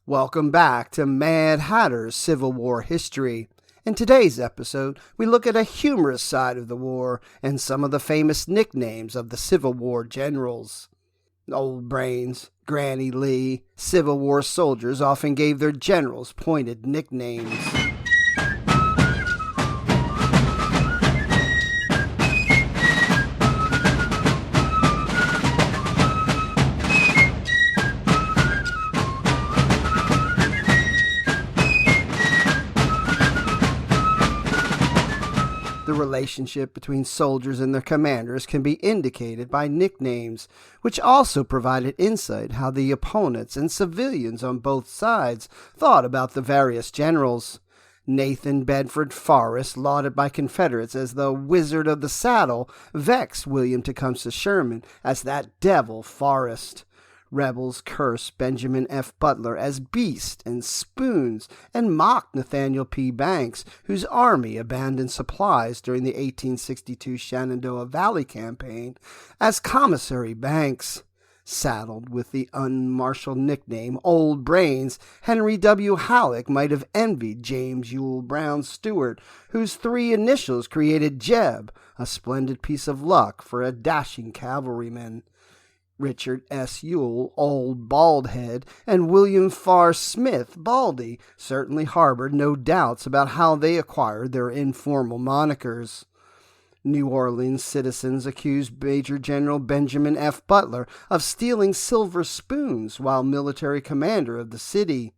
Welcome back to Mad Hatter's Civil War history. In today's episode, we look at a humorous side of the war and some of the famous nicknames of the Civil War generals. Old Brains, Granny Lee, Civil War soldiers often gave their generals pointed nicknames. The relationship between soldiers and their commanders can be indicated by nicknames, which also provided insight how the opponents and civilians on both sides thought about the various generals. Nathan Bedford Forrest, lauded by Confederates as the Wizard of the Saddle, vexed William Tecumseh Sherman as that devil Forrest. Rebels cursed Benjamin F. Butler as beast and spoons and mocked Nathaniel P. Banks, whose army abandoned supplies during the 1862 Shenandoah Valley Campaign, as Commissary Banks. Saddled with the unmartial nickname Old Brains, Henry W. Halleck might have envied James Ewell Brown Stewart, whose three initials created Jeb, a splendid piece of luck for a dashing cavalryman. Richard S. Ewell, Old Baldhead, and William Farr Smith, Baldy, certainly harbored no doubts about how they acquired their informal monikers. New Orleans citizens accused Major General Benjamin F. Butler of stealing silver spoons while military commander of the city.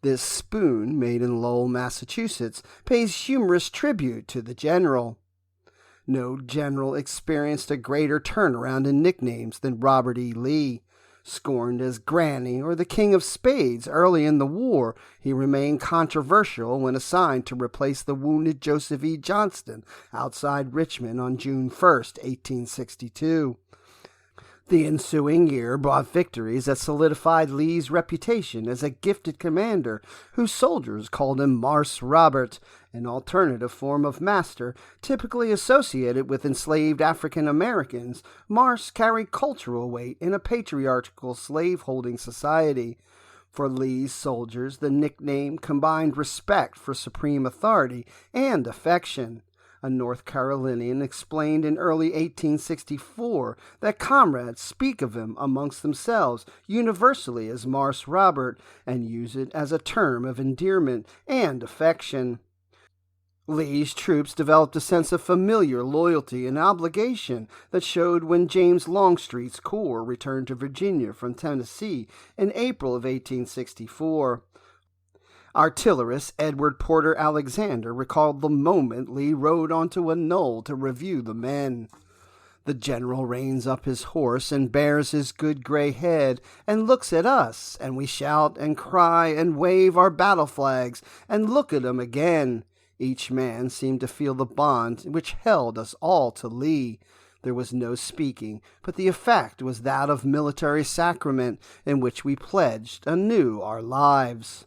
This spoon, made in Lowell, Massachusetts, pays humorous tribute to the general. No general experienced a greater turnaround in nicknames than Robert E. Lee. Scorned as Granny or the King of Spades early in the war, he remained controversial when assigned to replace the wounded Joseph E. Johnston outside Richmond on June 1, 1862. The ensuing year brought victories that solidified Lee's reputation as a gifted commander, whose soldiers called him Marse Robert, an alternative form of master typically associated with enslaved African Americans. Marse carried cultural weight in a patriarchal slave-holding society. For Lee's soldiers, the nickname combined respect for supreme authority and affection. A North Carolinian explained in early 1864 that comrades speak of him amongst themselves universally as Marse Robert and use it as a term of endearment and affection. Lee's troops developed a sense of familiar loyalty and obligation that showed when James Longstreet's corps returned to Virginia from Tennessee in April of 1864. Artillerist Edward Porter Alexander recalled the moment Lee rode onto a knoll to review the men. The general reins up his horse and bares his good gray head and looks at us, and we shout and cry and wave our battle flags and look at him again. Each man seemed to feel the bond which held us all to Lee. There was no speaking, but the effect was that of military sacrament in which we pledged anew our lives.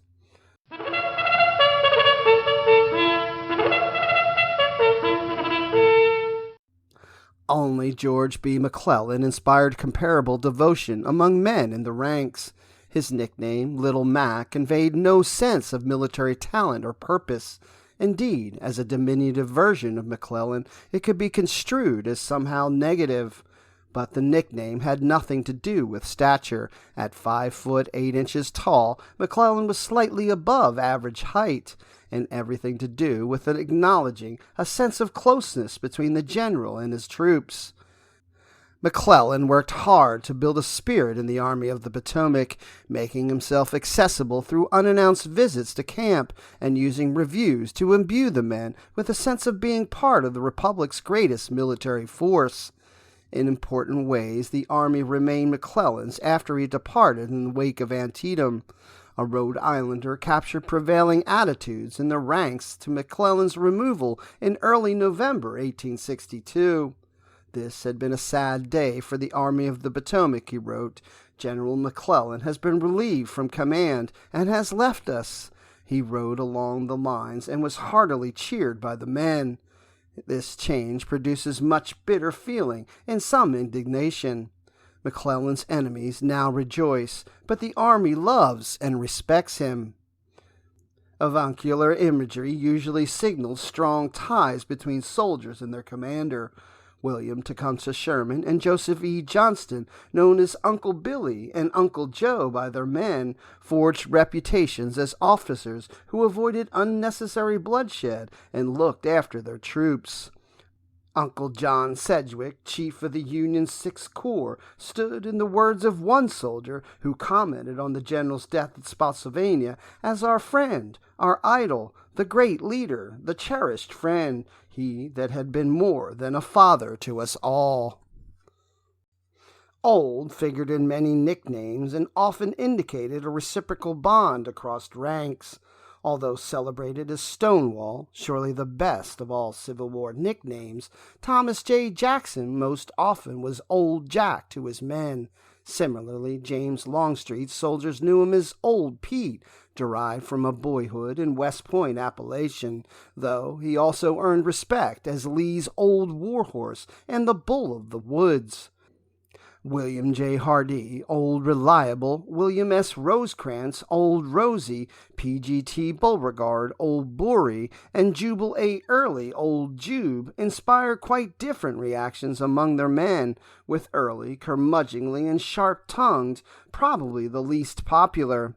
Only George B. McClellan inspired comparable devotion among men in the ranks. His nickname, Little Mac, conveyed no sense of military talent or purpose. Indeed, as a diminutive version of McClellan, it could be construed as somehow negative. But the nickname had nothing to do with stature. At 5 foot 8 inches tall, McClellan was slightly above average height, and everything to do with it acknowledging a sense of closeness between the general and his troops. McClellan worked hard to build a spirit in the Army of the Potomac, making himself accessible through unannounced visits to camp and using reviews to imbue the men with a sense of being part of the Republic's greatest military force. In important ways, the Army remained McClellan's after he departed in the wake of Antietam. A Rhode Islander captured prevailing attitudes in the ranks to McClellan's removal in early November 1862. This had been a sad day for the Army of the Potomac, he wrote. General McClellan has been relieved from command and has left us. He rode along the lines and was heartily cheered by the men. This change produces much bitter feeling and some indignation. McClellan's enemies now rejoice, but the army loves and respects him. Avuncular imagery usually signals strong ties between soldiers and their commander. William Tecumseh Sherman and Joseph E. Johnston, known as Uncle Billy and Uncle Joe by their men, forged reputations as officers who avoided unnecessary bloodshed and looked after their troops. Uncle John Sedgwick, chief of the Union's Sixth Corps, stood, in the words of one soldier who commented on the general's death at Spotsylvania, as our friend, our idol, the great leader, the cherished friend, he that had been more than a father to us all. Old figured in many nicknames and often indicated a reciprocal bond across ranks. Although celebrated as Stonewall, surely the best of all Civil War nicknames, Thomas J. Jackson most often was Old Jack to his men. Similarly, James Longstreet's soldiers knew him as Old Pete, derived from a boyhood in West Point appellation, though he also earned respect as Lee's Old Warhorse and the Bull of the Woods. William J. Hardee, Old Reliable, William S. Rosecrans, Old Rosie, P.G.T. Beauregard, Old Bory, and Jubal A. Early, Old Jube, inspire quite different reactions among their men, with Early curmudgeonly and sharp-tongued, probably the least popular.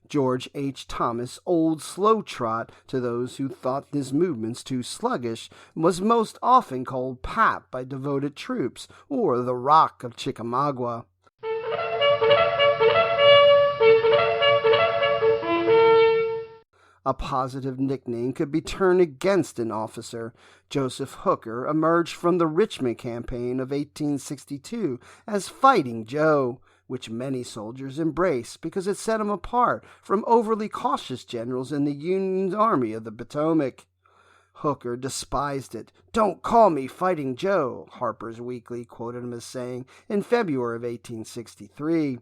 George H. Thomas, Old Slow Trot, to those who thought his movements too sluggish, was most often called Pap by devoted troops, or the Rock of Chickamauga. A positive nickname could be turned against an officer. Joseph Hooker emerged from the Richmond campaign of 1862 as Fighting Joe, which many soldiers embraced because it set him apart from overly cautious generals in the Union Army of the Potomac. Hooker despised it. "Don't call me Fighting Joe," Harper's Weekly quoted him as saying in February of 1863.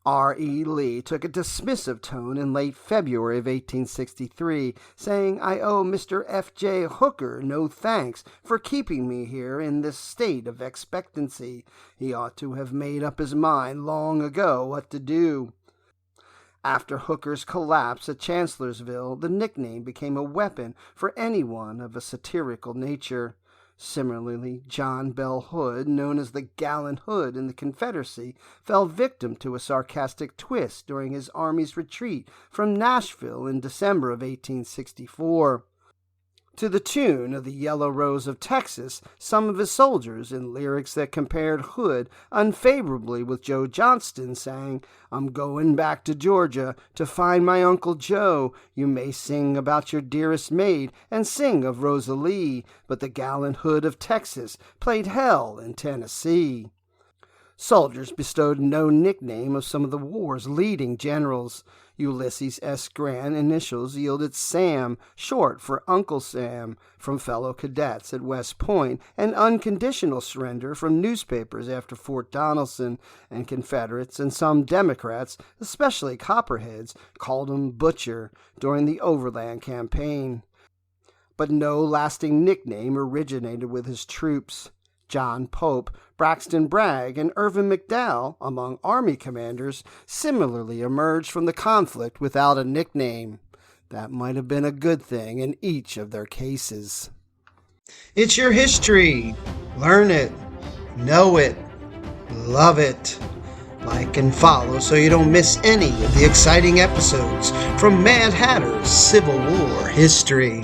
R.E. Lee took a dismissive tone in late February of 1863, saying, "I owe Mr. F.J. Hooker no thanks for keeping me here in this state of expectancy. He ought to have made up his mind long ago what to do." After Hooker's collapse at Chancellorsville, the nickname became a weapon for anyone of a satirical nature. Similarly, John Bell Hood, known as the Gallant Hood in the Confederacy, fell victim to a sarcastic twist during his army's retreat from Nashville in December of 1864. To the tune of the Yellow Rose of Texas, some of his soldiers, in lyrics that compared Hood unfavorably with Joe Johnston, sang, "I'm going back to Georgia to find my Uncle Joe. You may sing about your dearest maid and sing of Rosalie, but the gallant Hood of Texas played hell in Tennessee." Soldiers bestowed no nickname of some of the war's leading generals. Ulysses S. Grant initials yielded Sam, short for Uncle Sam, from fellow cadets at West Point, and Unconditional Surrender from newspapers after Fort Donelson, and Confederates and some Democrats, especially Copperheads, called him Butcher during the Overland Campaign. But no lasting nickname originated with his troops. John Pope, Braxton Bragg, and Irvin McDowell, among Army commanders, similarly emerged from the conflict without a nickname. That might have been a good thing in each of their cases. It's your history. Learn it, know it, love it. Like and follow so you don't miss any of the exciting episodes from Mad Hatter's Civil War history.